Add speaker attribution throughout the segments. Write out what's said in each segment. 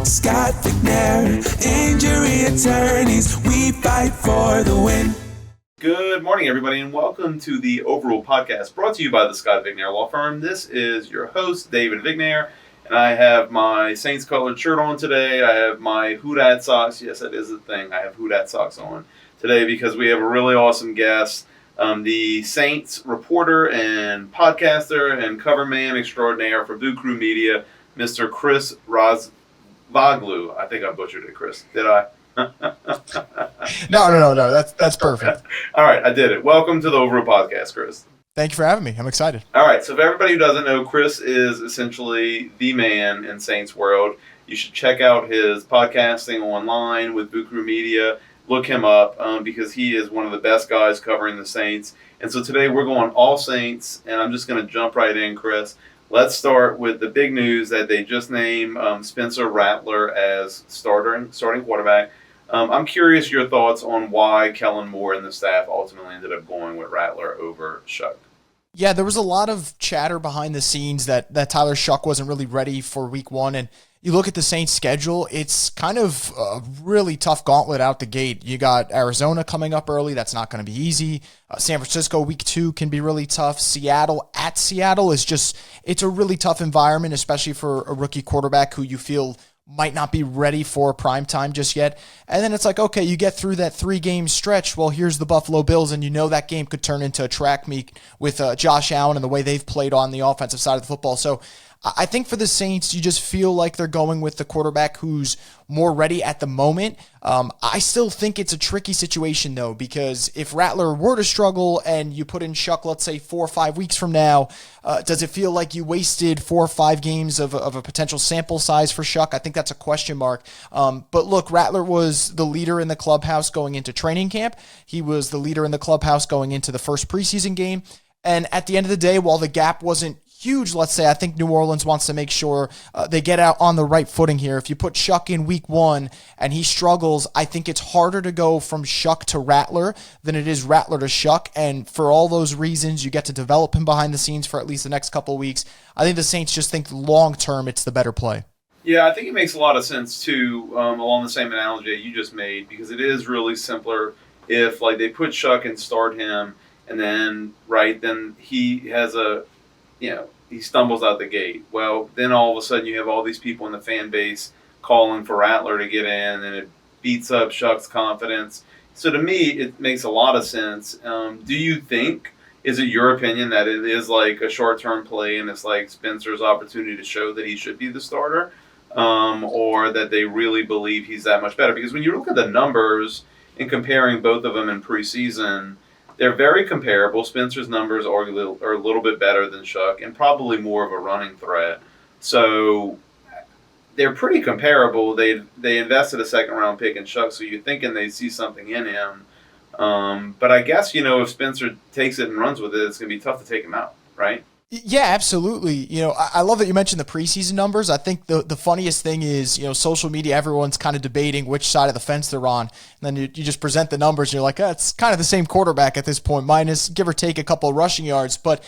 Speaker 1: Scott McNair, injury attorneys, we fight for the win.
Speaker 2: Good morning, everybody, and welcome to the Overrule Podcast, brought to you by the Scott McNair Law Firm. This is your host, David McNair, and I have my Saints-colored shirt on today. I have my Houdat socks. Yes, that is a thing. I have Houdat socks on today because we have a really awesome guest, the Saints reporter and podcaster and cover man extraordinaire for Boot Krewe Media, Mr. Chris Rosvoglou. I think I butchered it, Chris. Did I?
Speaker 3: No. That's perfect.
Speaker 2: All right, I did it. Welcome to the Overrule Podcast, Chris.
Speaker 3: Thank you for having me. I'm excited.
Speaker 2: All right, so for everybody who doesn't know, Chris is essentially the man in Saints world. You should check out his podcasting online with Boot Krewe Media. Look him up because he is one of the best guys covering the Saints. And so today we're going all Saints, and I'm just going to jump right in, Chris. Let's start with the big news that they just named Spencer Rattler as starting quarterback. I'm curious your thoughts on why Kellen Moore and the staff ultimately ended up going with Rattler over Shough.
Speaker 3: Yeah, there was a lot of chatter behind the scenes that Tyler Shough wasn't really ready for week one. And you look at the Saints' schedule, it's kind of a really tough gauntlet out the gate. You got Arizona coming up early. That's not going to be easy. San Francisco week 2 can be really tough. Seattle is just, it's a really tough environment, especially for a rookie quarterback who you feel might not be ready for prime time just yet. And then it's like, okay, you get through that 3-game stretch. Well, here's the Buffalo Bills, and you know that game could turn into a track meet with Josh Allen and the way they've played on the offensive side of the football. So I think for the Saints, you just feel like they're going with the quarterback who's more ready at the moment. I still think it's a tricky situation, though, because if Rattler were to struggle and you put in Shough, let's say 4 or 5 weeks from now, does it feel like you wasted 4 or 5 games of a potential sample size for Shough? I think that's a question mark. But look, Rattler was the leader in the clubhouse going into training camp. He was the leader in the clubhouse going into the first preseason game. And at the end of the day, while the gap wasn't huge, let's say, I think New Orleans wants to make sure they get out on the right footing here. If you put Shough in week 1 and he struggles, I think it's harder to go from Shough to Rattler than it is Rattler to Shough. And for all those reasons, you get to develop him behind the scenes for at least the next couple of weeks. I think the Saints just think long-term it's the better play.
Speaker 2: Yeah, I think it makes a lot of sense, too, along the same analogy that you just made, because it is really simpler if, like, they put Shough and start him, and then, then he has he stumbles out the gate. Well, then all of a sudden you have all these people in the fan base calling for Rattler to get in, and it beats up Shough's confidence. So to me, it makes a lot of sense. Do you think, is it your opinion that it is like a short-term play and it's like Spencer's opportunity to show that he should be the starter, or that they really believe he's that much better? Because when you look at the numbers and comparing both of them in preseason, they're very comparable. Spencer's numbers are a little bit better than Shough and probably more of a running threat. So they're pretty comparable. They invested a second-round pick in Shough, so you're thinking they see something in him. But I guess, if Spencer takes it and runs with it, it's going to be tough to take him out, right?
Speaker 3: Yeah, absolutely. I love that you mentioned the preseason numbers. I think the funniest thing is, social media, everyone's kind of debating which side of the fence they're on. And then you just present the numbers and you're like, it's kind of the same quarterback at this point, minus give or take a couple of rushing yards. But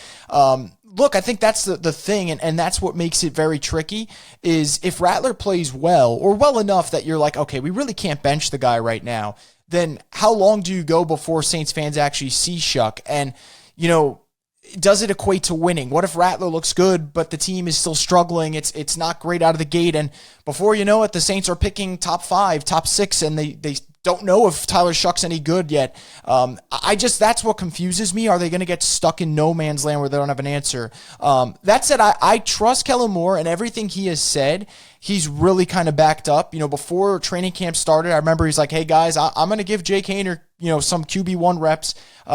Speaker 3: look, I think that's the thing, and that's what makes it very tricky, is if Rattler plays well or well enough that you're like, okay, we really can't bench the guy right now, then how long do you go before Saints fans actually see Shough? And, does it equate to winning? What if Rattler looks good, but the team is still struggling? It's not great out of the gate, and before you know it, the Saints are picking top 5, top 6, and they don't know if Tyler Shough's any good yet. That's what confuses me. Are they going to get stuck in no man's land where they don't have an answer? That said, I trust Kellen Moore, and everything he has said, he's really kind of backed up. Before training camp started, I remember he's like, hey guys, I'm going to give Jake Haener, some QB1 reps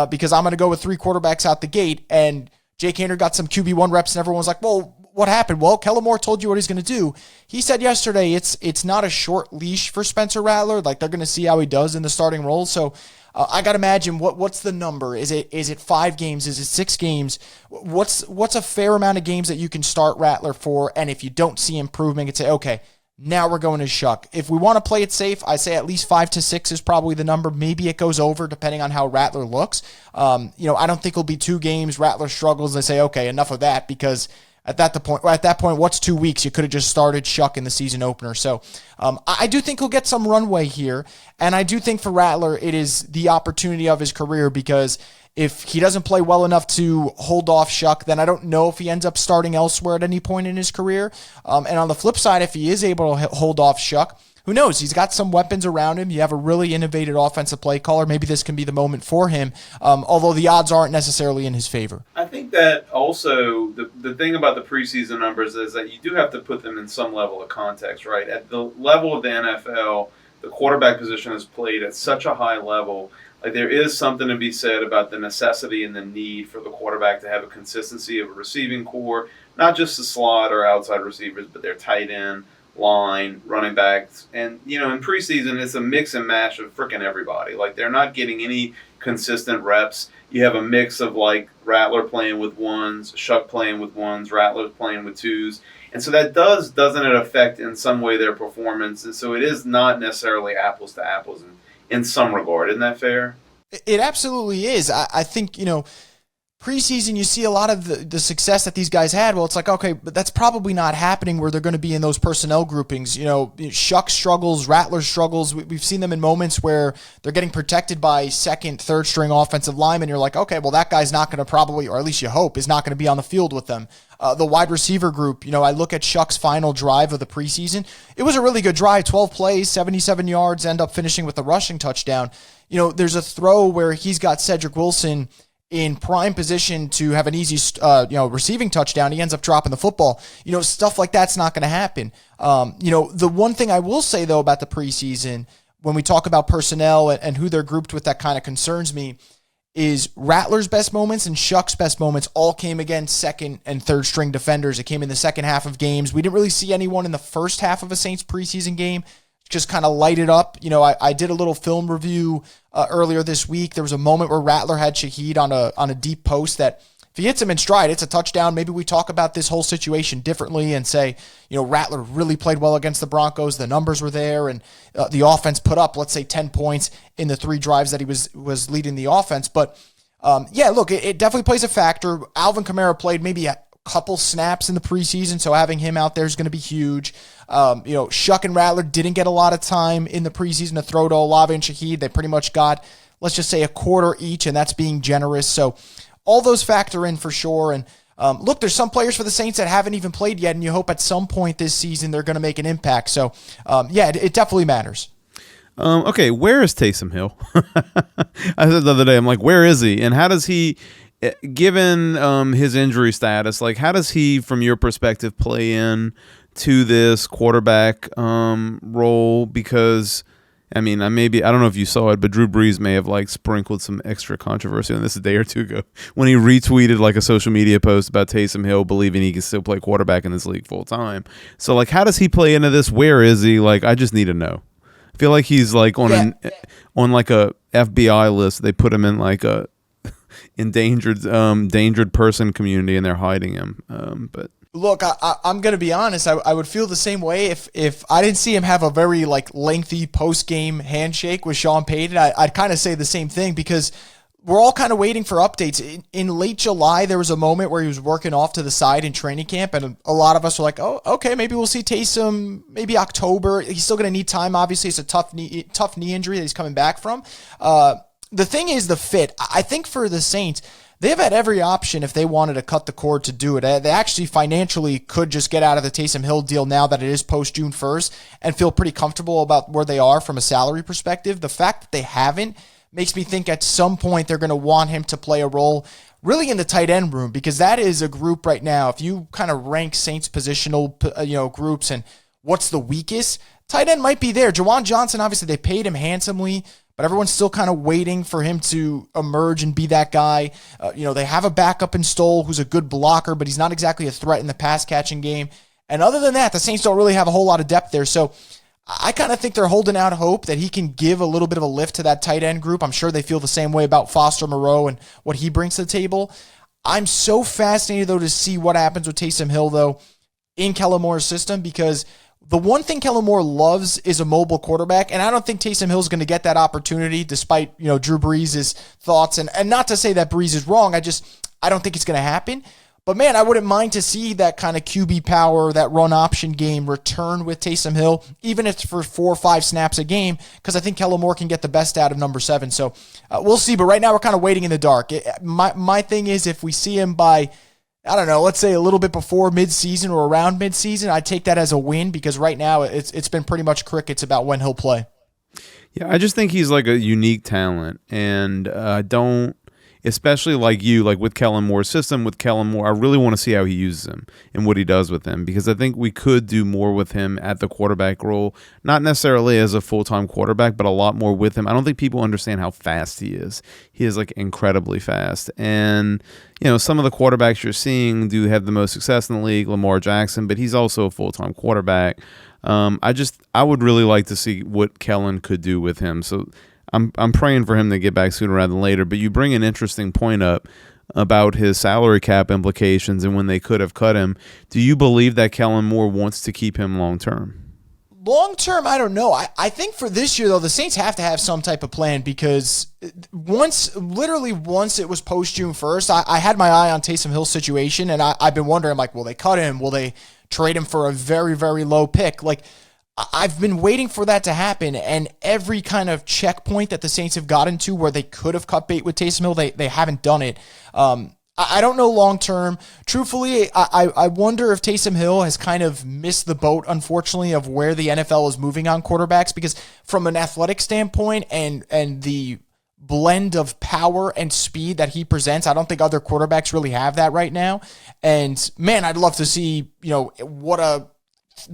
Speaker 3: because I'm going to go with 3 quarterbacks out the gate. And Jake Haener got some QB1 reps, and everyone's like, well, what happened? Well, Kellen Moore told you what he's going to do. He said yesterday it's not a short leash for Spencer Rattler. Like, they're going to see how he does in the starting role. So I got to imagine what's the number? Is it 5 games? Is it 6 games? What's a fair amount of games that you can start Rattler for? And if you don't see improvement, you can say, okay, now we're going to Shough. If we want to play it safe, I say at least 5 to 6 is probably the number. Maybe it goes over depending on how Rattler looks. I don't think it'll be 2 games. Rattler struggles. They say, okay, enough of that, because at that point, what's 2 weeks? You could have just started Shough in the season opener. So I do think he'll get some runway here. And I do think for Rattler, it is the opportunity of his career, because if he doesn't play well enough to hold off Shough, then I don't know if he ends up starting elsewhere at any point in his career. And on the flip side, if he is able to hold off Shough, who knows? He's got some weapons around him. You have a really innovative offensive play caller. Maybe this can be the moment for him, although the odds aren't necessarily in his favor.
Speaker 2: I think that also the thing about the preseason numbers is that you do have to put them in some level of context, right? At the level of the NFL, the quarterback position is played at such a high level. Like, there is something to be said about the necessity and the need for the quarterback to have a consistency of a receiving core, not just the slot or outside receivers, but their tight end, line, running backs. And, in preseason, it's a mix and match of freaking everybody. Like, they're not getting any consistent reps. You have a mix of, like, Rattler playing with ones, Shough playing with ones, Rattler playing with twos. And so that doesn't it affect in some way their performance? And so it is not necessarily apples to apples in some regard. Isn't that fair?
Speaker 3: It absolutely is. I think, preseason, you see a lot of the success that these guys had. Well, it's like, okay, but that's probably not happening where they're going to be in those personnel groupings. Shough struggles, Rattler struggles. We've seen them in moments where they're getting protected by second, third string offensive linemen. You're like, okay, well, that guy's not going to probably, or at least you hope, is not going to be on the field with them. The wide receiver group, I look at Shough's final drive of the preseason. It was a really good drive, 12 plays, 77 yards, end up finishing with a rushing touchdown. There's a throw where he's got Cedric Wilson in prime position to have an easy, receiving touchdown. He ends up dropping the football. Stuff like that's not going to happen. The one thing I will say, though, about the preseason, when we talk about personnel and who they're grouped with, that kind of concerns me, is Rattler's best moments and Shough's best moments all came against second and third string defenders. It came in the second half of games. We didn't really see anyone in the first half of a Saints preseason game just kind of light it up. I did a little film review earlier this week. There was a moment where Rattler had Shaheed on a deep post that if he hits him in stride, it's a touchdown. Maybe we talk about this whole situation differently and say, Rattler really played well against the Broncos. The numbers were there, and the offense put up, let's say, 10 points in the 3 drives that he was leading the offense. But look, it definitely plays a factor. Alvin Kamara played maybe a couple snaps in the preseason, so having him out there is going to be huge. Shough and Rattler didn't get a lot of time in the preseason to throw to Olave and Shaheed. They pretty much got, let's just say, a quarter each, and that's being generous. So all those factor in for sure. And look, there's some players for the Saints that haven't even played yet, and you hope at some point this season they're going to make an impact. So, it definitely matters.
Speaker 4: Okay, where is Taysom Hill? I said the other day, I'm like, where is he? And how does he, given his injury status, like how does he, from your perspective, play in to this quarterback role? Because I don't know if you saw it, but Drew Brees may have sprinkled some extra controversy on this a day or two ago when he retweeted a social media post about Taysom Hill believing he can still play quarterback in this league full time. So how does he play into this? Where is he? I just need to know. I feel like he's on a FBI list. They put him in a endangered person community, and they're hiding him. But
Speaker 3: look, I'm going to be honest. I would feel the same way if I didn't see him have a very lengthy post-game handshake with Sean Payton. I'd kind of say the same thing, because we're all kind of waiting for updates. In late July, there was a moment where he was working off to the side in training camp, and a lot of us were like, oh, okay, maybe we'll see Taysom maybe October. He's still going to need time. Obviously, it's a tough knee injury that he's coming back from. The thing is the fit. I think for the Saints, they've had every option if they wanted to cut the cord to do it. They actually financially could just get out of the Taysom Hill deal now that it is post-June 1st and feel pretty comfortable about where they are from a salary perspective. The fact that they haven't makes me think at some point they're going to want him to play a role really in the tight end room, because that is a group right now. If you kind of rank Saints positional groups and what's the weakest, tight end might be there. Jawan Johnson, obviously they paid him handsomely, but everyone's still kind of waiting for him to emerge and be that guy. They have a backup in Stoll who's a good blocker, but he's not exactly a threat in the pass-catching game. And other than that, the Saints don't really have a whole lot of depth there. So I kind of think they're holding out hope that he can give a little bit of a lift to that tight end group. I'm sure they feel the same way about Foster Moreau and what he brings to the table. I'm so fascinated, though, to see what happens with Taysom Hill, though, in Kellen Moore's system, because the one thing Kellen Moore loves is a mobile quarterback, and I don't think Taysom Hill's going to get that opportunity despite, Drew Brees' thoughts. And not to say that Brees is wrong, I don't think it's going to happen. But man, I wouldn't mind to see that kind of QB power, that run option game return with Taysom Hill, even if it's for 4 or 5 snaps a game, because I think Kellen Moore can get the best out of number 7. So we'll see. But right now we're kind of waiting in the dark. My thing is, if we see him by, I don't know, let's say a little bit before midseason or around midseason, I take that as a win, because right now it's been pretty much crickets about when he'll play.
Speaker 4: Yeah, I just think he's like a unique talent, and I don't, especially like you, like with Kellen Moore's system, with Kellen Moore, I really want to see how he uses him and what he does with him, because I think we could do more with him at the quarterback role, not necessarily as a full-time quarterback, but a lot more with him. I don't think people understand how fast he is. He is like incredibly fast, and some of the quarterbacks you're seeing do have the most success in the league, Lamar Jackson, but he's also a full-time quarterback. I would really like to see what Kellen could do with him. So I'm praying for him to get back sooner rather than later. But you bring an interesting point up about his salary cap implications and when they could have cut him. Do you believe that Kellen Moore wants to keep him long term?
Speaker 3: Long term, I don't know. I think for this year, though, the Saints have to have some type of plan, because once it was post June 1st, I had my eye on Taysom Hill's situation, and I've been wondering, like, will they cut him? Will they trade him for a very, very low pick? Like, I've been waiting for that to happen, and every kind of checkpoint that the Saints have gotten to where they could have cut bait with Taysom Hill, they haven't done it. I don't know long term. Truthfully, I wonder if Taysom Hill has kind of missed the boat, unfortunately, of where the NFL is moving on quarterbacks, because from an athletic standpoint and the blend of power and speed that he presents, I don't think other quarterbacks really have that right now. And man, I'd love to see, what a,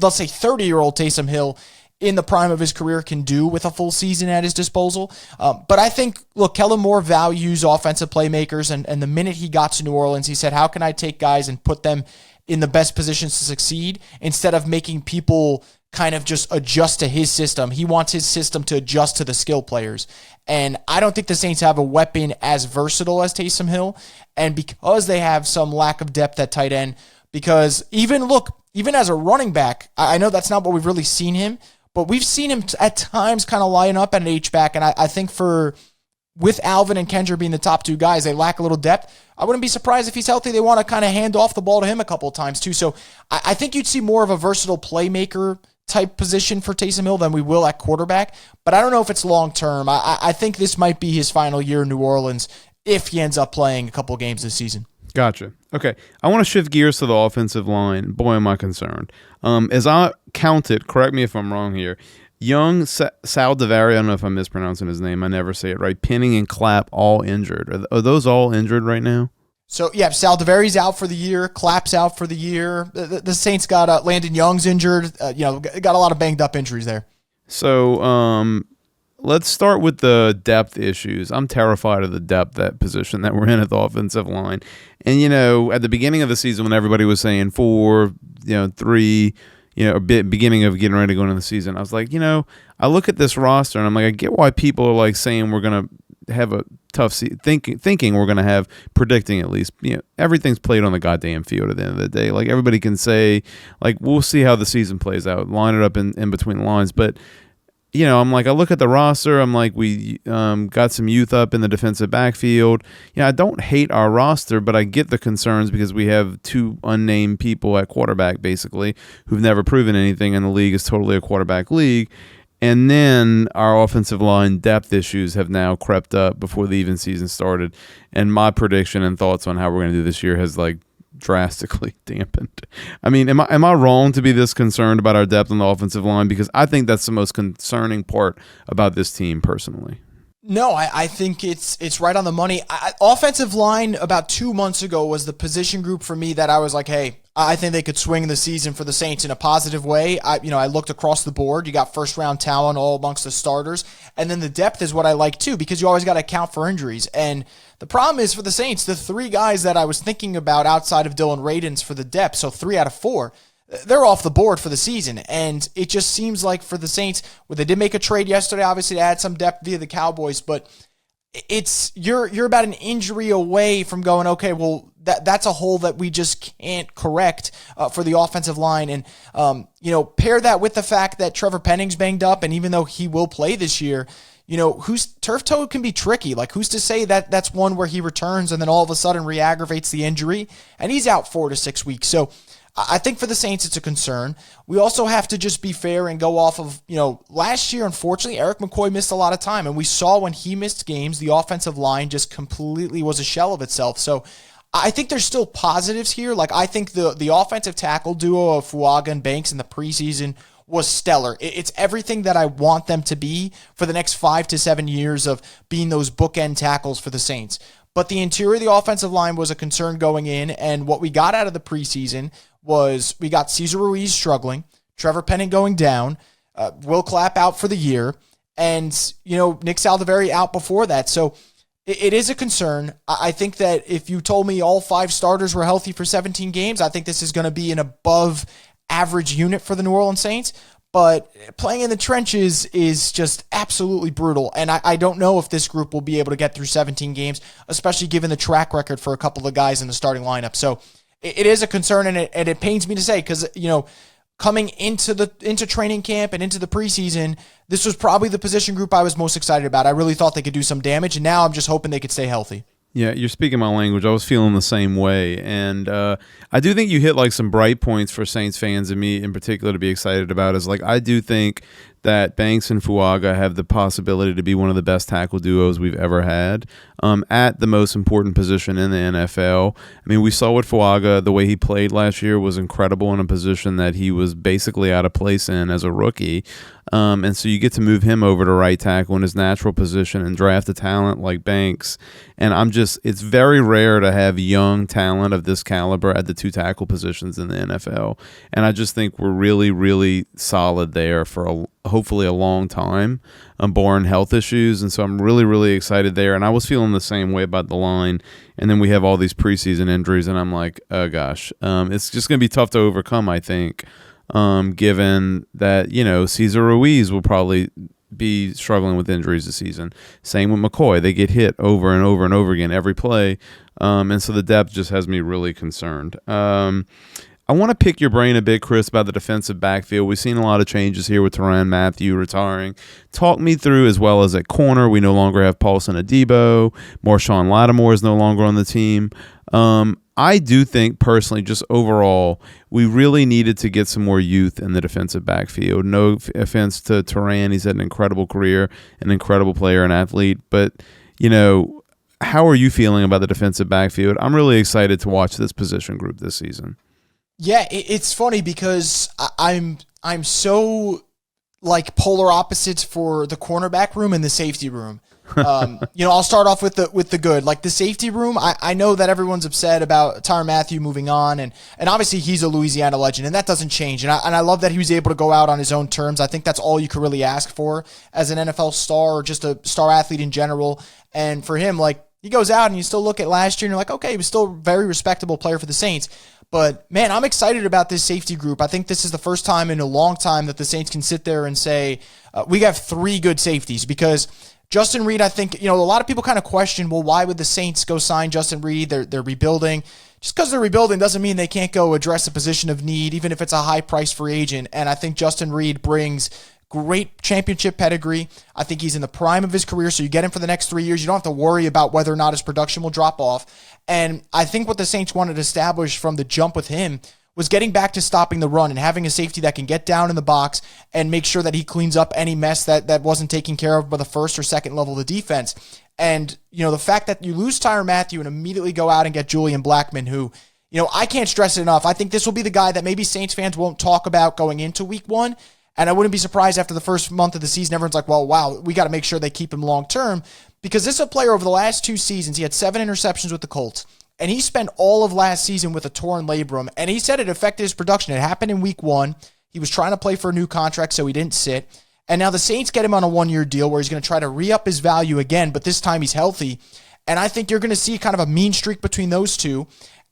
Speaker 3: let's say, 30-year-old Taysom Hill in the prime of his career can do with a full season at his disposal. But I think, look, Kellen Moore values offensive playmakers, and the minute he got to New Orleans, he said, how can I take guys and put them in the best positions to succeed instead of making people kind of just adjust to his system? He wants his system to adjust to the skill players. And I don't think the Saints have a weapon as versatile as Taysom Hill. And because they have some lack of depth at tight end, because even as a running back, I know that's not what we've really seen him, but we've seen him at times kind of line up at an H-back, and I think with Alvin and Kendra being the top 2 guys, they lack a little depth. I wouldn't be surprised if he's healthy. They want to kind of hand off the ball to him a couple of times too. So I think you'd see more of a versatile playmaker type position for Taysom Hill than we will at quarterback, but I don't know if it's long-term. I think this might be his final year in New Orleans if he ends up playing a couple of games this season.
Speaker 4: Gotcha. Okay. I want to shift gears to the offensive line. Boy, am I concerned. As I counted, correct me if I'm wrong here, Young, Stalbird, I don't know if I'm mispronouncing his name. I never say it right. Penning and Clapp all injured. Are those all injured right now?
Speaker 3: So, yeah, Stalbird out for the year. Clapp's out for the year. The Saints got Landon Young's injured. Got a lot of banged up injuries there.
Speaker 4: So, let's start with the depth issues. I'm terrified of the depth at position that we're in at the offensive line. And, at the beginning of the season when everybody was saying 4, 3, beginning of getting ready to go into the season, I was like, I look at this roster and I'm like, I get why people are like saying we're going to have a tough thinking we're going to have, predicting at least, everything's played on the goddamn field at the end of the day. Like, everybody can say, like, we'll see how the season plays out, line it up in between the lines. But I'm like, I look at the roster, I'm like, we got some youth up in the defensive backfield. I don't hate our roster, but I get the concerns because we have 2 unnamed people at quarterback, basically, who've never proven anything, and the league is totally a quarterback league. And then our offensive line depth issues have now crept up before the even season started. And my prediction and thoughts on how we're going to do this year has, like, drastically dampened. I mean, am I wrong to be this concerned about our depth on the offensive line? Because I think that's the most concerning part about this team personally.
Speaker 3: No, I think it's right on the money. Offensive line about 2 months ago was the position group for me that I was like, hey, I think they could swing the season for the Saints in a positive way. I looked across the board. You got first-round talent all amongst the starters. And then the depth is what I like, too, because you always got to account for injuries. And the problem is for the Saints, the 3 guys that I was thinking about outside of Dylan Radins for the depth, so 3 out of 4, they're off the board for the season. And it just seems like for the Saints, they did make a trade yesterday, obviously, to add some depth via the Cowboys, but you're about an injury away from going, okay, well, that's a hole that we just can't correct for the offensive line. And, pair that with the fact that Trevor Penning's banged up, and even though he will play this year, who's turf toe can be tricky. Like, who's to say that that's one where he returns and then all of a sudden re-aggravates the injury and he's out 4 to 6 weeks. So I think for the Saints, it's a concern. We also have to just be fair and go off of, last year, unfortunately, Eric McCoy missed a lot of time. And we saw when he missed games, the offensive line just completely was a shell of itself. So I think there's still positives here. Like, I think the offensive tackle duo of Fuaga and Banks in the preseason was stellar. It's everything that I want them to be for the next 5 to 7 years of being those bookend tackles for the Saints. But the interior of the offensive line was a concern going in, and what we got out of the preseason was we got Cesar Ruiz struggling, Trevor Penning going down, Will Clapp out for the year, and, Nick Saldiveri out before that. So it is a concern. I think that if you told me all 5 starters were healthy for 17 games, I think this is going to be an above average unit for the New Orleans Saints. But playing in the trenches is just absolutely brutal. And I don't know if this group will be able to get through 17 games, especially given the track record for a couple of guys in the starting lineup. So it is a concern, and it pains me to say, because, coming into training camp and into the preseason, this was probably the position group I was most excited about. I really thought they could do some damage, and now I'm just hoping they could stay healthy.
Speaker 4: Yeah, you're speaking my language. I was feeling the same way. And I do think you hit like some bright points for Saints fans and me in particular to be excited about is like I do think that Banks and Fuaga have the possibility to be one of the best tackle duos we've ever had at the most important position in the NFL. I mean, we saw what Fuaga, the way he played last year was incredible in a position that he was basically out of place in as a rookie. And so you get to move him over to right tackle in his natural position and draft a talent like Banks. And it's very rare to have young talent of this caliber at the 2 tackle positions in the NFL. And I just think we're really, really solid there for hopefully a long time, barring health issues. And so I'm really, really excited there. And I was feeling the same way about the line. And then we have all these preseason injuries, and I'm like, oh gosh, it's just going to be tough to overcome, I think. Given that, Cesar Ruiz will probably be struggling with injuries this season. Same with McCoy. They get hit over and over and over again every play. And so the depth just has me really concerned. I want to pick your brain a bit, Chris, about the defensive backfield. We've seen a lot of changes here with Tyrann Mathieu retiring. Talk me through, as well as at corner, we no longer have Paulson Adebo. Marshawn Lattimore is no longer on the team. I do think, personally, just overall, we really needed to get some more youth in the defensive backfield. No offense to Tyrann. He's had an incredible career, an incredible player, an athlete. But, how are you feeling about the defensive backfield? I'm really excited to watch this position group this season.
Speaker 3: Yeah, it's funny because I'm so like polar opposites for the cornerback room and the safety room. I'll start off with the good. Like the safety room, I know that everyone's upset about Tyrann Mathieu moving on, and obviously he's a Louisiana legend, and that doesn't change. And I love that he was able to go out on his own terms. I think that's all you could really ask for as an NFL star or just a star athlete in general. And for him, like, he goes out and you still look at last year and you're like, okay, he was still a very respectable player for the Saints. But, man, I'm excited about this safety group. I think this is the first time in a long time that the Saints can sit there and say, we have 3 good safeties. Because Justin Reid, I think, a lot of people kind of question, well, why would the Saints go sign Justin Reid? They're rebuilding. Just because they're rebuilding doesn't mean they can't go address a position of need, even if it's a high-priced free agent. And I think Justin Reid brings great championship pedigree. I think he's in the prime of his career, so you get him for the next 3 years. You don't have to worry about whether or not his production will drop off. And I think what the Saints wanted to establish from the jump with him was getting back to stopping the run and having a safety that can get down in the box and make sure that he cleans up any mess that wasn't taken care of by the first or second level of the defense. And, the fact that you lose Tyrann Mathieu and immediately go out and get Julian Blackmon, who, I can't stress it enough. I think this will be the guy that maybe Saints fans won't talk about going into week 1. And I wouldn't be surprised after the first month of the season, everyone's like, well, wow, we got to make sure they keep him long-term. Because this is a player over the last 2 seasons. He had 7 interceptions with the Colts. And he spent all of last season with a torn labrum. And he said it affected his production. It happened in week 1. He was trying to play for a new contract, so he didn't sit. And now the Saints get him on a 1-year deal where he's going to try to re-up his value again, but this time he's healthy. And I think you're going to see kind of a mean streak between those two.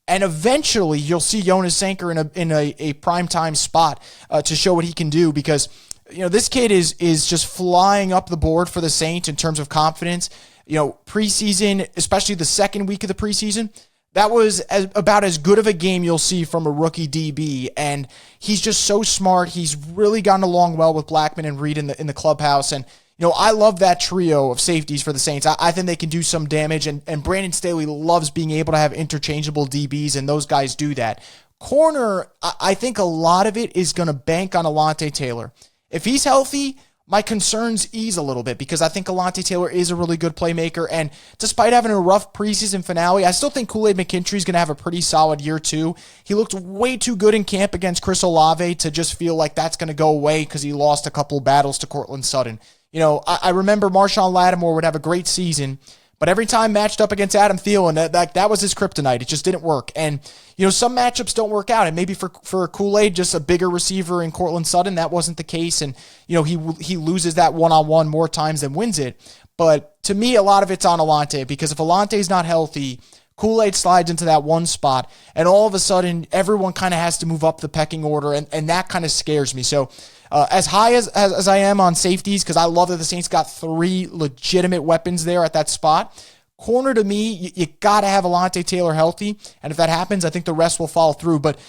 Speaker 3: And eventually you'll see Jonas Sanker in a primetime spot to show what he can do, because this kid is just flying up the board for the Saints in terms of confidence. Preseason, especially the second week of the preseason, that was about as good of a game you'll see from a rookie DB, and he's just so smart. He's really gotten along well with Blackmon and Reid in the clubhouse, and I love that trio of safeties for the Saints. I think they can do some damage, and Brandon Staley loves being able to have interchangeable DBs, and those guys do that. Corner, I think a lot of it is going to bank on Alontae Taylor. If he's healthy, my concerns ease a little bit because I think Alontae Taylor is a really good playmaker, and despite having a rough preseason finale, I still think Kool-Aid McKinstry's going to have a pretty solid year too. He looked way too good in camp against Chris Olave to just feel like that's going to go away because he lost a couple battles to Cortland Sutton. I remember Marshawn Lattimore would have a great season, but every time matched up against Adam Thielen, that was his kryptonite. It just didn't work. And, some matchups don't work out. And maybe for Kool-Aid, just a bigger receiver in Cortland Sutton, that wasn't the case. And, he loses that one-on-one more times than wins it. But to me, a lot of it's on Alontae, because if Alontae's not healthy, Kool-Aid slides into that one spot, and all of a sudden, everyone kind of has to move up the pecking order, and that kind of scares me. So as high as I am on safeties, because I love that the Saints got 3 legitimate weapons there at that spot, corner to me, you got to have Alontae Taylor healthy, and if that happens, I think the rest will follow through. But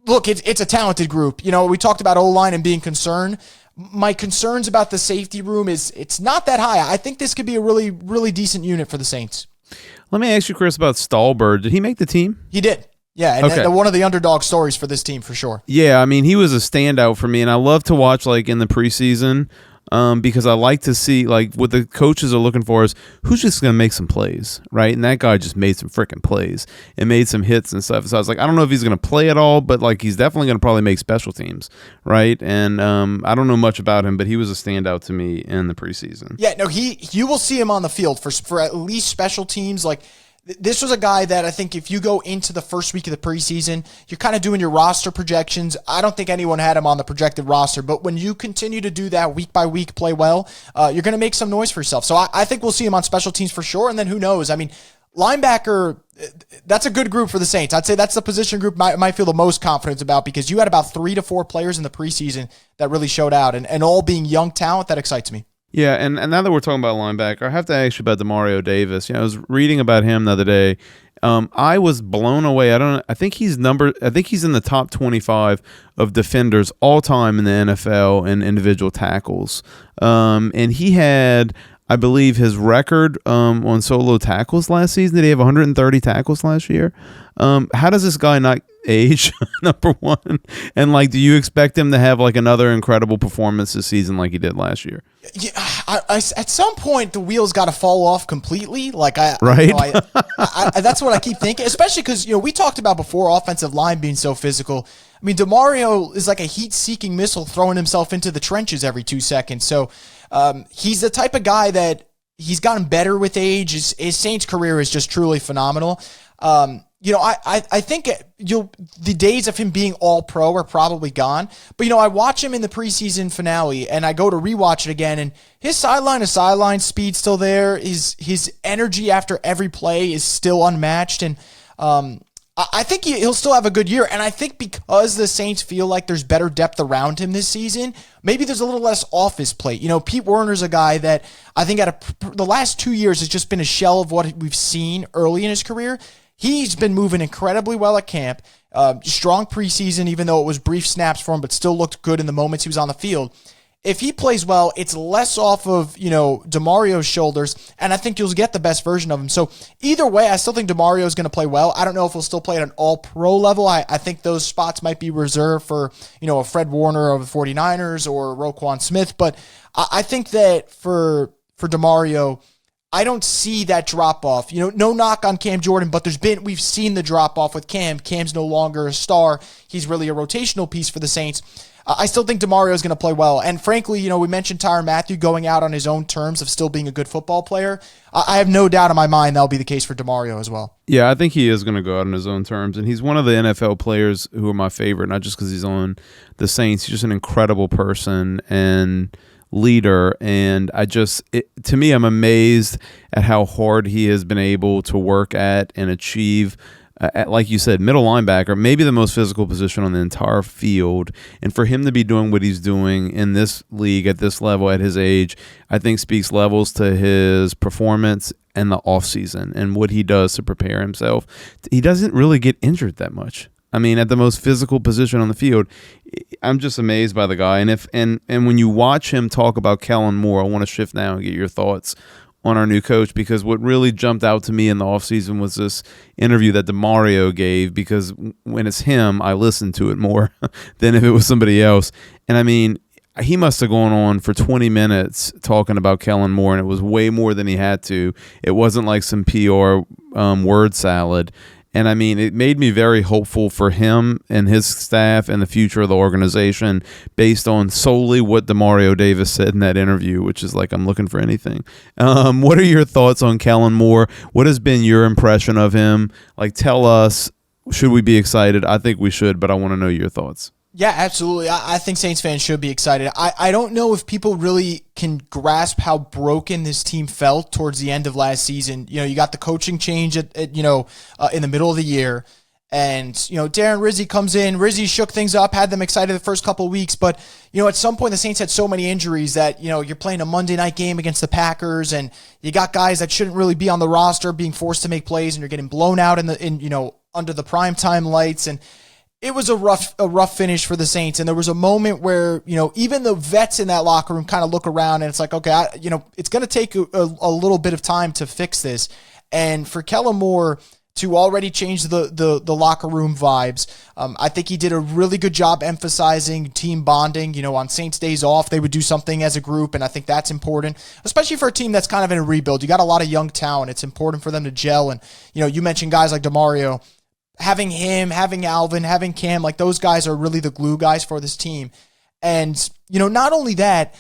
Speaker 3: look, it's a talented group. We talked about O-line and being concerned. My concerns about the safety room it's not that high. I think this could be a really, really decent unit for the Saints.
Speaker 4: Let me ask you, Chris, about Stalbird. Did he make the team?
Speaker 3: He did. Yeah, and
Speaker 4: okay.
Speaker 3: One of the underdog stories for this team for sure.
Speaker 4: Yeah, I mean, he was a standout for me, and I love to watch in the preseason because I like to see what the coaches are looking for is who's just going to make some plays, right? And that guy just made some freaking plays and made some hits and stuff. So I was like, I don't know if he's going to play at all, but he's definitely going to probably make special teams, right? And I don't know much about him, but he was a standout to me in the preseason.
Speaker 3: Yeah, no, you will see him on the field for at least special teams. This was a guy that I think if you go into the first week of the preseason, you're kind of doing your roster projections. I don't think anyone had him on the projected roster, but when you continue to do that week by week, play well, you're going to make some noise for yourself. So I think we'll see him on special teams for sure, and then who knows? I mean, linebacker, that's a good group for the Saints. I'd say that's the position group I might feel the most confident about because you had about 3 to 4 players in the preseason that really showed out, and all being young talent, that excites me.
Speaker 4: Yeah, and now that we're talking about linebacker, I have to ask you about Demario Davis. I was reading about him the other day. I was blown away. I think he's in the top 25 of defenders all time in the NFL in individual tackles. And he had, I believe, his record on solo tackles last season. Did he have 130 tackles last year? How does this guy not age, number one? And do you expect him to have another incredible performance this season like he did last year?
Speaker 3: Yeah, at some point the wheels got to fall off completely.
Speaker 4: Right?
Speaker 3: That's what I keep thinking, especially because we talked about before offensive line being so physical. I mean, Demario is like a heat-seeking missile throwing himself into the trenches every 2 seconds. So he's the type of guy that he's gotten better with age. His Saints career is just truly phenomenal. I think the days of him being all pro are probably gone. But, I watch him in the preseason finale and I go to rewatch it again, and his sideline to sideline speed still there. His energy after every play is still unmatched. And I think he'll still have a good year. And I think because the Saints feel like there's better depth around him this season, maybe there's a little less off his plate. Pete Werner's a guy that I think the last 2 years has just been a shell of what we've seen early in his career. He's been moving incredibly well at camp. Strong preseason, even though it was brief snaps for him, but still looked good in the moments he was on the field. If he plays well, it's less off of, Demario's shoulders, and I think you'll get the best version of him. So either way, I still think Demario is going to play well. I don't know if he'll still play at an all-pro level. I think those spots might be reserved for, a Fred Warner of the 49ers or Roquan Smith, but I think that for Demario, I don't see that drop off. No knock on Cam Jordan, but we've seen the drop off with Cam. Cam's no longer a star. He's really a rotational piece for the Saints. I still think Demario is going to play well. And frankly, we mentioned Tyrann Mathieu going out on his own terms of still being a good football player. I have no doubt in my mind that'll be the case for Demario as well.
Speaker 4: Yeah, I think he is going to go out on his own terms. And he's one of the NFL players who are my favorite, not just because he's on the Saints. He's just an incredible person and leader, and to me, I'm amazed at how hard he has been able to work at and achieve like you said, middle linebacker, maybe the most physical position on the entire field. And for him to be doing what he's doing in this league at this level at his age, I think speaks levels to his performance and the offseason and what he does to prepare himself. He doesn't really get injured that much. I mean, at the most physical position on the field. I'm just amazed by the guy. And when you watch him talk about Kellen Moore, I want to shift now and get your thoughts on our new coach, because what really jumped out to me in the offseason was this interview that Demario gave, because when it's him, I listen to it more than if it was somebody else. And I mean, he must have gone on for 20 minutes talking about Kellen Moore, and it was way more than he had to. It wasn't like some PR word salad. And I mean, it made me very hopeful for him and his staff and the future of the organization based on solely what Demario Davis said in that interview, which is like, I'm looking for anything. What are your thoughts on Kellen Moore? What has been your impression of him? Like, tell us, should we be excited? I think we should, but I want to know your thoughts.
Speaker 3: Yeah, absolutely. I think Saints fans should be excited. I don't know if people really can grasp how broken this team felt towards the end of last season. You know, you got the coaching change in the middle of the year, and Darren Rizzi comes in. Rizzi shook things up, had them excited the first couple of weeks, but at some point the Saints had so many injuries that you're playing a Monday night game against the Packers, and you got guys that shouldn't really be on the roster being forced to make plays, and you're getting blown out under the primetime lights. And it was a rough finish for the Saints, and there was a moment where even the vets in that locker room kind of look around, and it's like, okay, it's going to take a little bit of time to fix this, and for Kellen Moore to already change the locker room vibes, I think he did a really good job emphasizing team bonding. On Saints days off, they would do something as a group, and I think that's important, especially for a team that's kind of in a rebuild. You got a lot of young talent; it's important for them to gel, and you mentioned guys like Demario. Having him, having Alvin, having Cam, like those guys are really the glue guys for this team. And, not only that,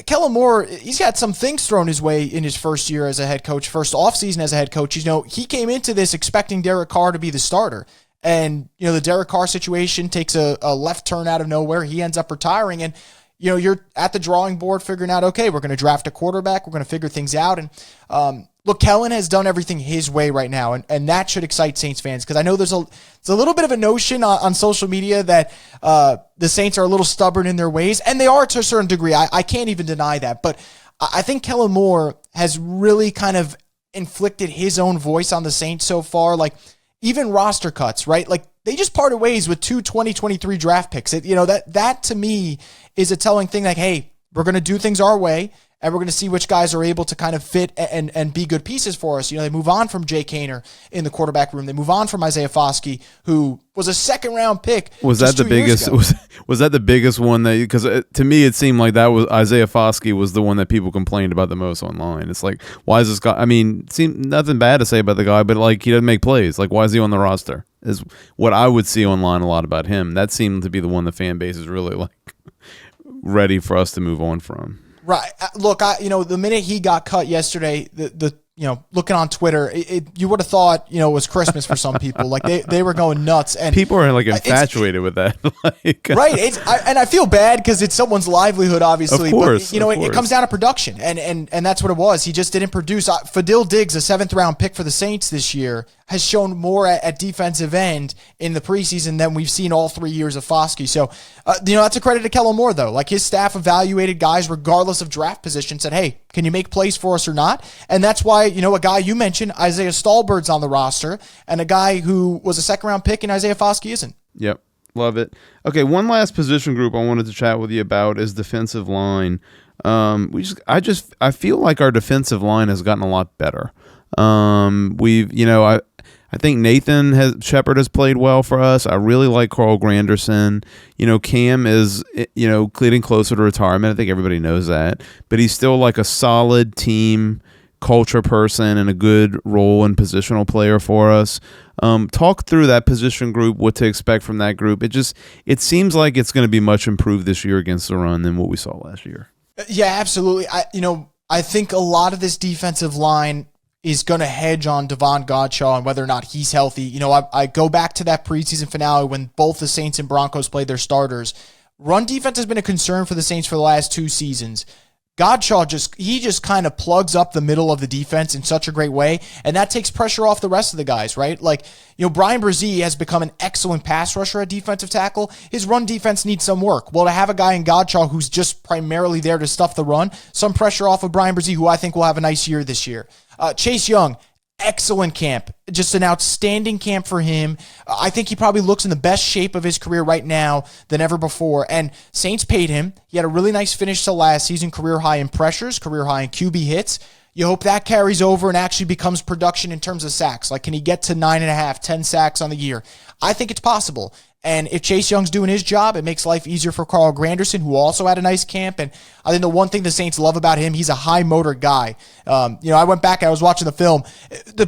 Speaker 3: Kellen Moore, he's got some things thrown his way in his first year as a head coach, first offseason as a head coach. He came into this expecting Derek Carr to be the starter. And, the Derek Carr situation takes a left turn out of nowhere. He ends up retiring. And, you're at the drawing board figuring out, okay, we're going to draft a quarterback. We're going to figure things out. And, look, Kellen has done everything his way right now, and that should excite Saints fans, because I know there's a little bit of a notion on social media that the Saints are a little stubborn in their ways, and they are to a certain degree. I can't even deny that, but I think Kellen Moore has really kind of inflicted his own voice on the Saints so far, like even roster cuts, right? Like they just parted ways with 2 2023 draft picks. That to me is a telling thing, like, hey, we're going to do things our way, and we're going to see which guys are able to kind of fit and be good pieces for us. They move on from Jay Kaner in the quarterback room. They move on from Isaiah Foskey, who was a second-round pick.
Speaker 4: Was that the biggest? Was that the biggest one? Because to me, it seemed like that was Isaiah Foskey was the one that people complained about the most online. It's like, why is this guy? I mean, seemed nothing bad to say about the guy, but like he doesn't make plays. Like, why is he on the roster? Is what I would see online a lot about him. That seemed to be the one the fan base is really like ready for us to move on from.
Speaker 3: Right. Look, the minute he got cut yesterday, looking on Twitter, you would have thought, it was Christmas for some people. Like they were going nuts, and
Speaker 4: people are like infatuated with that.
Speaker 3: Right. And I feel bad because it's someone's livelihood, obviously.
Speaker 4: Of course,
Speaker 3: but it comes down to production, and that's what it was. He just didn't produce. Fadil Diggs, a 7th-round pick for the Saints this year, has shown more at defensive end in the preseason than we've seen all 3 years of Foskey. So, that's a credit to Kellen Moore, though. Like, his staff evaluated guys regardless of draft position, said, hey, can you make plays for us or not? And that's why, a guy you mentioned, Isaiah Stalbird's on the roster, and a guy who was a 2nd-round pick in Isaiah Foskey isn't.
Speaker 4: Yep. Love it. Okay, one last position group I wanted to chat with you about is defensive line. I feel like our defensive line has gotten a lot better. I think Nathan Shepard has played well for us. I really like Carl Granderson. Cam is, getting closer to retirement. I think everybody knows that. But he's still like a solid team culture person and a good role and positional player for us. Talk through that position group, what to expect from that group. It seems like it's going to be much improved this year against the run than what we saw last year.
Speaker 3: Yeah, absolutely. I think a lot of this defensive line is going to hedge on Devon Godshaw and whether or not he's healthy. I go back to that preseason finale when both the Saints and Broncos played their starters. Run defense has been a concern for the Saints for the last 2 seasons. Godshaw just kind of plugs up the middle of the defense in such a great way, and that takes pressure off the rest of the guys, right? Like, Brian Brzee has become an excellent pass rusher at defensive tackle. His run defense needs some work. Well, to have a guy in Godshaw who's just primarily there to stuff the run, some pressure off of Brian Brzee, who I think will have a nice year this year. Chase Young, excellent camp. Just an outstanding camp for him. I think he probably looks in the best shape of his career right now than ever before. And Saints paid him. He had a really nice finish to last season, career high in pressures, career high in QB hits. You hope that carries over and actually becomes production in terms of sacks. Like, can he get to 9.5, 10 sacks on the year? I think it's possible. And if Chase Young's doing his job, it makes life easier for Carl Granderson, who also had a nice camp. And I think the one thing the Saints love about him, he's a high motor guy. I went back, I was watching the film. It's a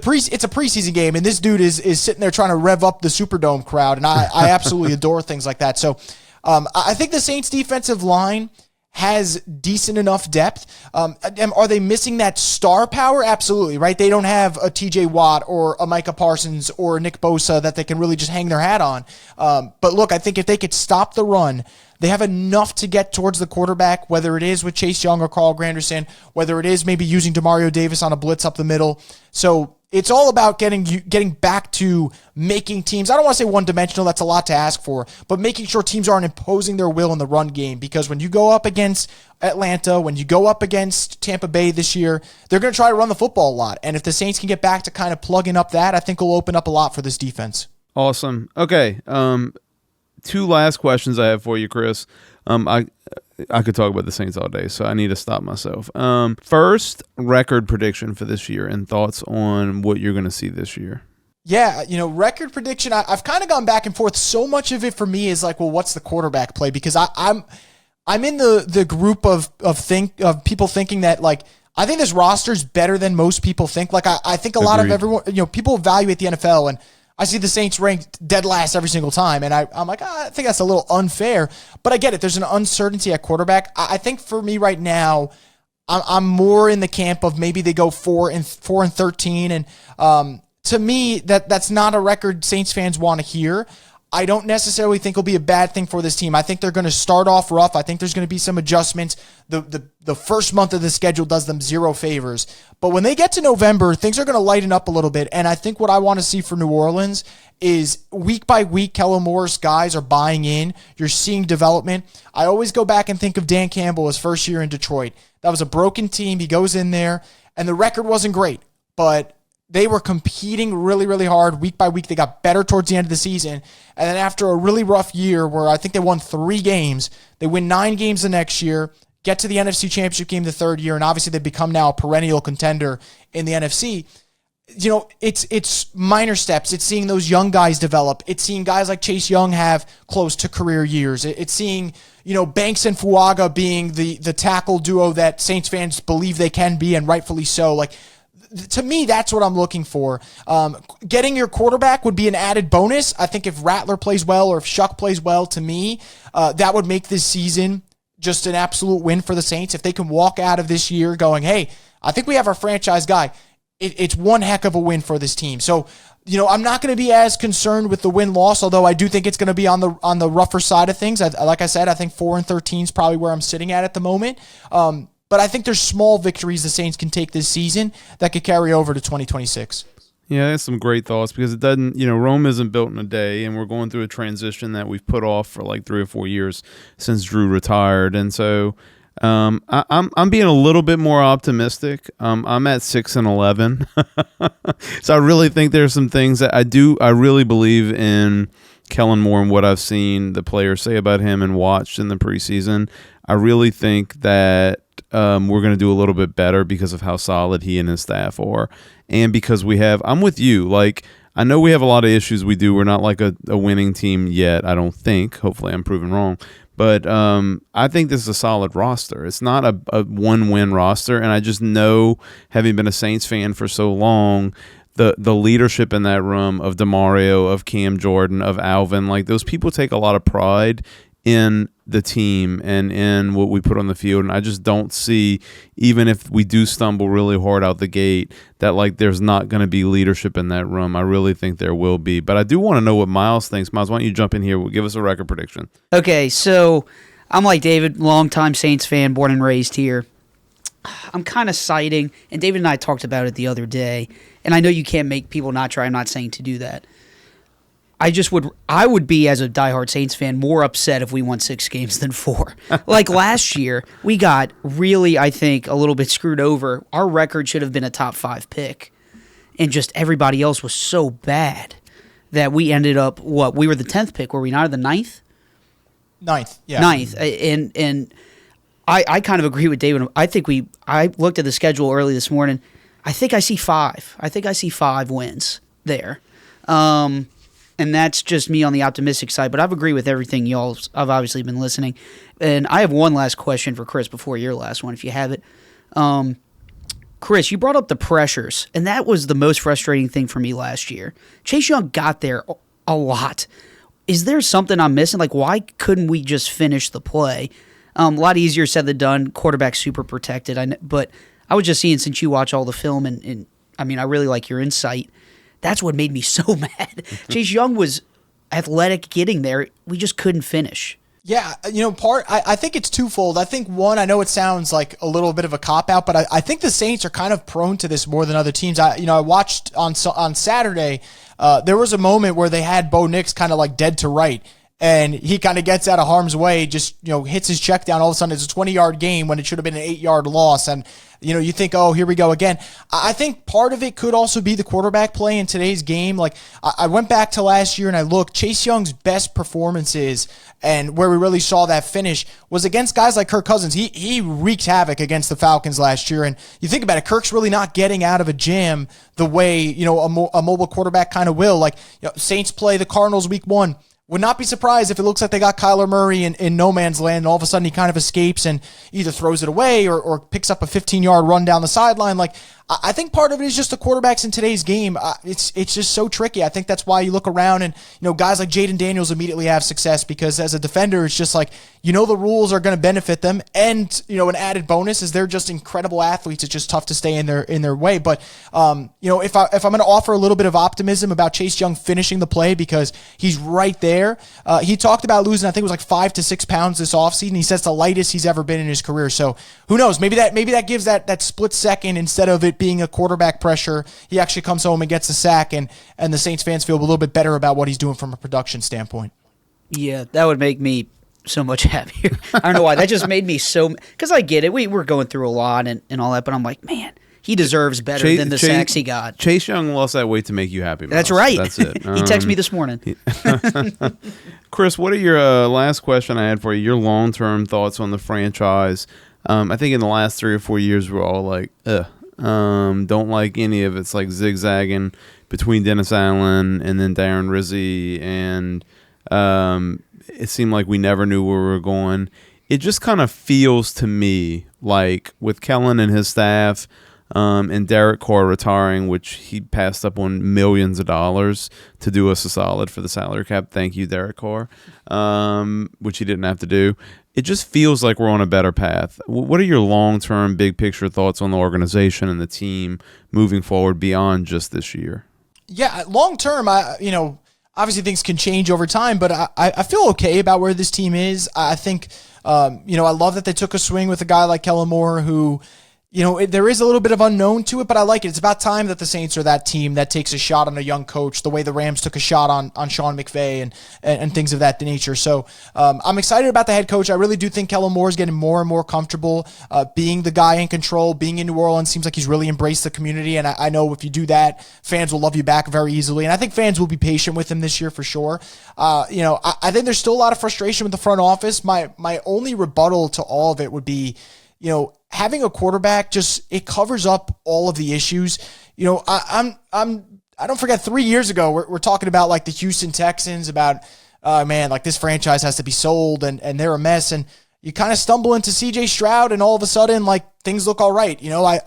Speaker 3: preseason game, and this dude is sitting there trying to rev up the Superdome crowd. And I absolutely adore things like that. So I think the Saints defensive line has decent enough depth. Are they missing that star power? Absolutely, right? They don't have a TJ Watt or a Micah Parsons or a Nick Bosa that they can really just hang their hat on. But look, I think if they could stop the run, they have enough to get towards the quarterback, whether it is with Chase Young or Carl Granderson, whether it is maybe using Demario Davis on a blitz up the middle. So it's all about getting back to making teams, I don't want to say one-dimensional, that's a lot to ask for, but making sure teams aren't imposing their will in the run game, because when you go up against Atlanta, when you go up against Tampa Bay this year, they're going to try to run the football a lot. And if the Saints can get back to kind of plugging up that, I think it'll open up a lot for this defense.
Speaker 4: Awesome. Okay. Two last questions I have for you, Chris. I could talk about the Saints all day, so I need to stop myself. First, record prediction for this year and thoughts on what you're going to see this year.
Speaker 3: Yeah, record prediction, I've kind of gone back and forth. So much of it for me is like, well, what's the quarterback play? Because I'm in the group of people thinking that, like, I think this roster's better than most people think. Like, I think a lot of everyone, people evaluate the NFL, and I see the Saints ranked dead last every single time, and I'm like, I think that's a little unfair. But I get it. There's an uncertainty at quarterback. I think for me right now, I'm more in the camp of maybe they go 4-13, and to me, that's not a record Saints fans want to hear. I don't necessarily think it'll be a bad thing for this team. I think they're going to start off rough. I think there's going to be some adjustments. The first month of the schedule does them zero favors. But when they get to November, things are going to lighten up a little bit. And I think what I want to see for New Orleans is week by week, Kellen Moore's guys are buying in. You're seeing development. I always go back and think of Dan Campbell, his first year in Detroit. That was a broken team. He goes in there, and the record wasn't great. But they were competing really, really hard week by week. They got better towards the end of the season. And then after a really rough year where I think they won 3 games, they win 9 games the next year, get to the NFC Championship game the third year, and obviously they become now a perennial contender in the NFC. It's minor steps. It's seeing those young guys develop. It's seeing guys like Chase Young have close to career years. It's seeing, Banks and Fuaga being the tackle duo that Saints fans believe they can be, and rightfully so. Like, to me, that's what I'm looking for. Getting your quarterback would be an added bonus. I think if Rattler plays well or if Shough plays well, to me, that would make this season just an absolute win for the Saints. If they can walk out of this year going, hey, I think we have our franchise guy, it's one heck of a win for this team. So, I'm not going to be as concerned with the win-loss, although I do think it's going to be on the rougher side of things. Like I said, I think 4-13 is probably where I'm sitting at the moment. But I think there's small victories the Saints can take this season that could carry over to 2026.
Speaker 4: Yeah, that's some great thoughts, because it doesn't, Rome isn't built in a day, and we're going through a transition that we've put off for like 3 or 4 years since Drew retired. And so I'm being a little bit more optimistic. I'm at 6-11. So I really think there's some things that I really believe in Kellen Moore and what I've seen the players say about him and watched in the preseason. I really think that we're going to do a little bit better because of how solid he and his staff are. And because I'm with you. Like, I know we have a lot of issues we do. We're not like a winning team yet, I don't think. Hopefully I'm proven wrong. But I think this is a solid roster. It's not a one-win roster. And I just know, having been a Saints fan for so long, the leadership in that room of Demario, of Cam Jordan, of Alvin, like, those people take a lot of pride in the team and in what we put on the field. And I just don't see, even if we do stumble really hard out the gate, that like there's not going to be leadership in that room. I really think there will be. But I do want to know what Miles thinks. Miles, why don't you jump in here? Give us a record prediction.
Speaker 5: Okay, so I'm like David, longtime Saints fan, born and raised here. I'm kind of siding, and David and I talked about it the other day, and I know you can't make people not try. I'm not saying to do that. I would be, as a diehard Saints fan, more upset if we won 6 games than 4. Like last year, we got really, I think, a little bit screwed over. Our record should have been a top 5 pick. and just everybody else was so bad that we ended up, we were the 10th pick, were we not, or the 9th?
Speaker 3: Ninth, yeah.
Speaker 5: Ninth, and I kind of agree with David. I looked at the schedule early this morning. I think I see 5. I think I see 5 wins there. And that's just me on the optimistic side, but I've agreed with everything y'all. I've obviously been listening. And I have one last question for Chris before your last one, if you have it. Chris, you brought up the pressures, and that was the most frustrating thing for me last year. Chase Young got there a lot. Is there something I'm missing? Like, why couldn't we just finish the play? A lot easier said than done. Quarterback super protected. But I was just seeing, since you watch all the film, and I mean, I really like your insight. That's what made me so mad. Chase Young was athletic getting there. We just couldn't finish.
Speaker 3: Yeah, I think it's twofold. I think one, I know it sounds like a little bit of a cop-out, but I think the Saints are kind of prone to this more than other teams. I watched on Saturday, there was a moment where they had Bo Nix kind of like dead to right, and he kind of gets out of harm's way, just hits his check down. All of a sudden, it's a 20-yard game when it should have been an 8-yard loss, and you think, oh, here we go again. I think part of it could also be the quarterback play in today's game. Like, I went back to last year and I looked. Chase Young's best performances and where we really saw that finish was against guys like Kirk Cousins. He wreaked havoc against the Falcons last year. And you think about it, Kirk's really not getting out of a jam the way, a mobile quarterback kind of will. Like, Saints play the Cardinals week 1. Would not be surprised if it looks like they got Kyler Murray in no man's land, and all of a sudden he kind of escapes and either throws it away or picks up a 15-yard run down the sideline. Like, I think part of it is just the quarterbacks in today's game. It's just so tricky. I think that's why you look around and, guys like Jaden Daniels immediately have success because as a defender, it's just like, the rules are going to benefit them. And, an added bonus is they're just incredible athletes. It's just tough to stay in their way. But, if I'm going to offer a little bit of optimism about Chase Young finishing the play because he's right there. He talked about losing, I think it was like 5 to 6 pounds this offseason. He says the lightest he's ever been in his career. So who knows? Maybe that gives that split second instead of it being a quarterback pressure. He actually comes home and gets a sack, and the Saints fans feel a little bit better about what he's doing from a production standpoint.
Speaker 5: Yeah, that would make me so much happier. I don't know why. That just made me so... Because I get it. We're going through a lot and all that, but I'm like, man, he deserves better than the sacks he got.
Speaker 4: Chase Young lost that weight to make you happy, Miles.
Speaker 5: That's right.
Speaker 4: That's it.
Speaker 5: He texted me this morning.
Speaker 4: Chris, what are your last question I had for you? Your long-term thoughts on the franchise. I think in the last 3 or 4 years, we're all like, don't like any of it's like zigzagging between Dennis Allen and then Darren Rizzi, and it seemed like we never knew where we were going. It just kind of feels to me like with Kellen and his staff and Derek Carr retiring, which he passed up on millions of dollars to do us a solid for the salary cap. Thank you, Derek Carr, which he didn't have to do. It just feels like we're on a better path. What are your long-term, big-picture thoughts on the organization and the team moving forward beyond just this year?
Speaker 3: Yeah, long-term, obviously things can change over time, but I feel okay about where this team is. I think, I love that they took a swing with a guy like Kellen Moore who, there is a little bit of unknown to it, but I like it. It's about time that the Saints are that team that takes a shot on a young coach, the way the Rams took a shot on Sean McVay and things of that nature. So I'm excited about the head coach. I really do think Kellen Moore is getting more and more comfortable being the guy in control, being in New Orleans. Seems like he's really embraced the community, and I know if you do that, fans will love you back very easily. And I think fans will be patient with him this year for sure. I think there's still a lot of frustration with the front office. My only rebuttal to all of it would be, having a quarterback it covers up all of the issues. I don't forget 3 years ago, we're talking about like the Houston Texans about, like this franchise has to be sold and they're a mess. And you kind of stumble into CJ Stroud and all of a sudden like things look all right.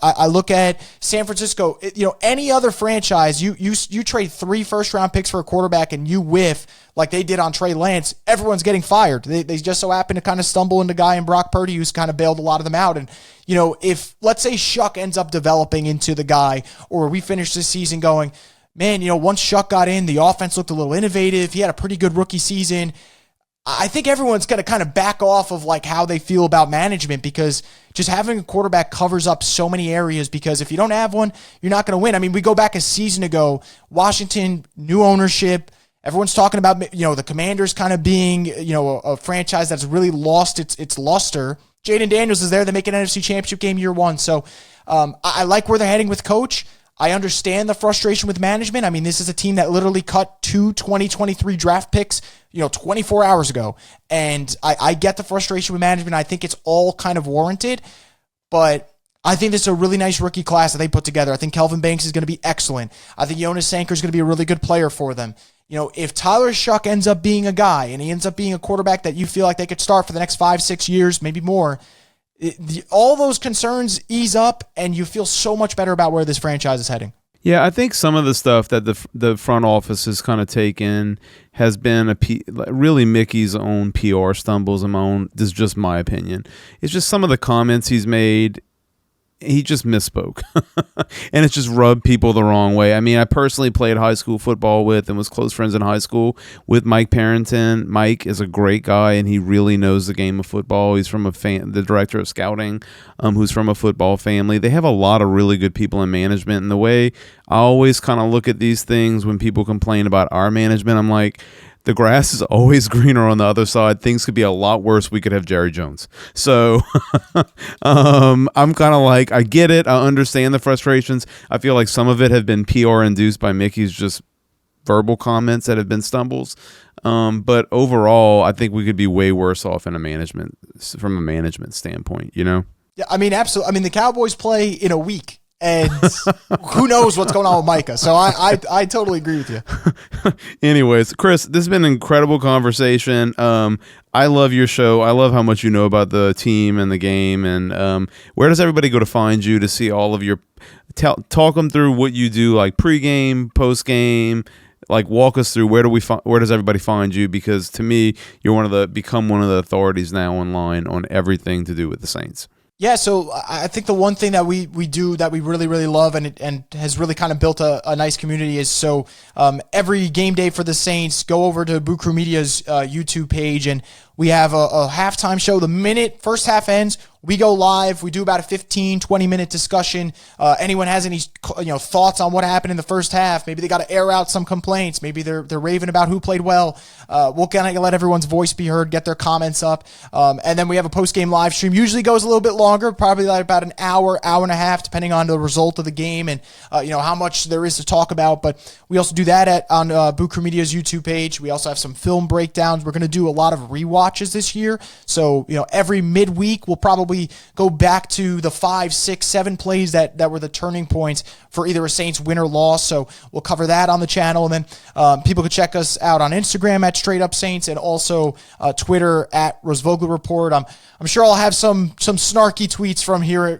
Speaker 3: I look at San Francisco, any other franchise, you trade 3 first-round picks for a quarterback and you whiff like they did on Trey Lance, everyone's getting fired. They just so happen to kind of stumble into a guy in Brock Purdy who's kind of bailed a lot of them out. And, if, let's say Shough ends up developing into the guy, or we finish this season going, man, once Shough got in, the offense looked a little innovative. He had a pretty good rookie season. I think everyone's going to kind of back off of like how they feel about management because just having a quarterback covers up so many areas because if you don't have one, you're not going to win. I mean, we go back a season ago, Washington, new ownership. Everyone's talking about, the Commanders kind of being, a franchise that's really lost its luster. Jaden Daniels is there. They make an NFC Championship game year 1. So I like where they're heading with coach. I understand the frustration with management. I mean, this is a team that literally cut 2 2023 draft picks, 24 hours ago. And I get the frustration with management. I think it's all kind of warranted. But I think this is a really nice rookie class that they put together. I think Kelvin Banks is going to be excellent. I think Jonas Sanker is going to be a really good player for them. If Tyler Shough ends up being a guy and he ends up being a quarterback that you feel like they could start for the next 5-6 years, maybe more, all those concerns ease up and you feel so much better about where this franchise is heading.
Speaker 4: Yeah, I think some of the stuff that the front office has kind of taken has been really Mickey's own PR stumbles. This is just my opinion. It's just some of the comments he's made. He just misspoke, and it's just rubbed people the wrong way. I mean, I personally played high school football with and was close friends in high school with Mike Parrington. Mike is a great guy, and he really knows the game of football. He's from the director of scouting, who's from a football family. They have a lot of really good people in management, and the way I always kind of look at these things when people complain about our management, I'm like, the grass is always greener on the other side. Things could be a lot worse. We could have Jerry Jones. So I'm kind of like, I get it. I understand the frustrations. I feel like some of it have been PR induced by Mickey's just verbal comments that have been stumbles. But overall, I think we could be way worse off from a management standpoint,
Speaker 3: Yeah, I mean, absolutely. I mean, the Cowboys play in a week. And who knows what's going on with Micah. So I totally agree with you.
Speaker 4: Anyways, Chris, this has been an incredible conversation. I love your show. I love how much you know about the team and the game. And where does everybody go to find you to see all of your talk them through what you do, like pregame, postgame? Like, walk us through where does everybody find you? Because to me, you're become one of the authorities now online on everything to do with the Saints.
Speaker 3: Yeah, so I think the one thing that we do that we really, really love and has really kind of built a nice community is every game day for the Saints, go over to Boot Krewe Media's YouTube page, and we have a halftime show. The minute first half ends, we go live. We do about a 15, 20-minute discussion. Anyone has any thoughts on what happened in the first half? Maybe they got to air out some complaints. Maybe they're raving about who played well. We'll kind of let everyone's voice be heard, get their comments up. And then we have a post-game live stream. Usually goes a little bit longer, probably like about an hour and a half, depending on the result of the game and how much there is to talk about. But we also do that on Boot Krewe Media's YouTube page. We also have some film breakdowns. We're going to do a lot of rewatches this year. So every midweek we'll probably go back to the 5, 6, 7 plays that were the turning points for either a Saints win or loss. So we'll cover that on the channel. And then people can check us out on Instagram at Straight Up Saints and also Twitter at Rosvoglou Report. I'm sure I'll have some snarky tweets from here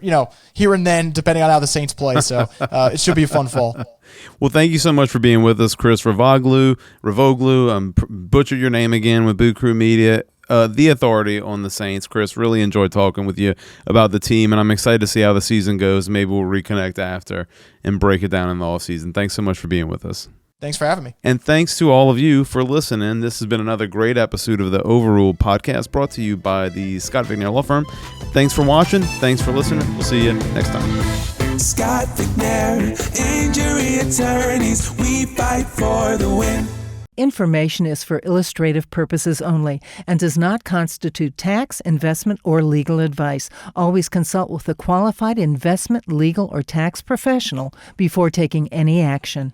Speaker 3: and then, depending on how the Saints play. So it should be a fun fall.
Speaker 4: Well, thank you so much for being with us, Chris Rosvoglou. Butchered your name again with Boot Krewe Media. The authority on the Saints. Chris, really enjoyed talking with you about the team, and I'm excited to see how the season goes. Maybe we'll reconnect after and break it down in the offseason. Thanks so much for being with us.
Speaker 3: Thanks for having me.
Speaker 4: And thanks to all of you for listening. This has been another great episode of the Overruled podcast brought to you by the Scott Vignair Law Firm. Thanks for watching. Thanks for listening. We'll see you next time.
Speaker 1: Scott Vignair, injury attorneys, we fight for the win.
Speaker 6: Information is for illustrative purposes only and does not constitute tax, investment, or legal advice. Always consult with a qualified investment, legal, or tax professional before taking any action.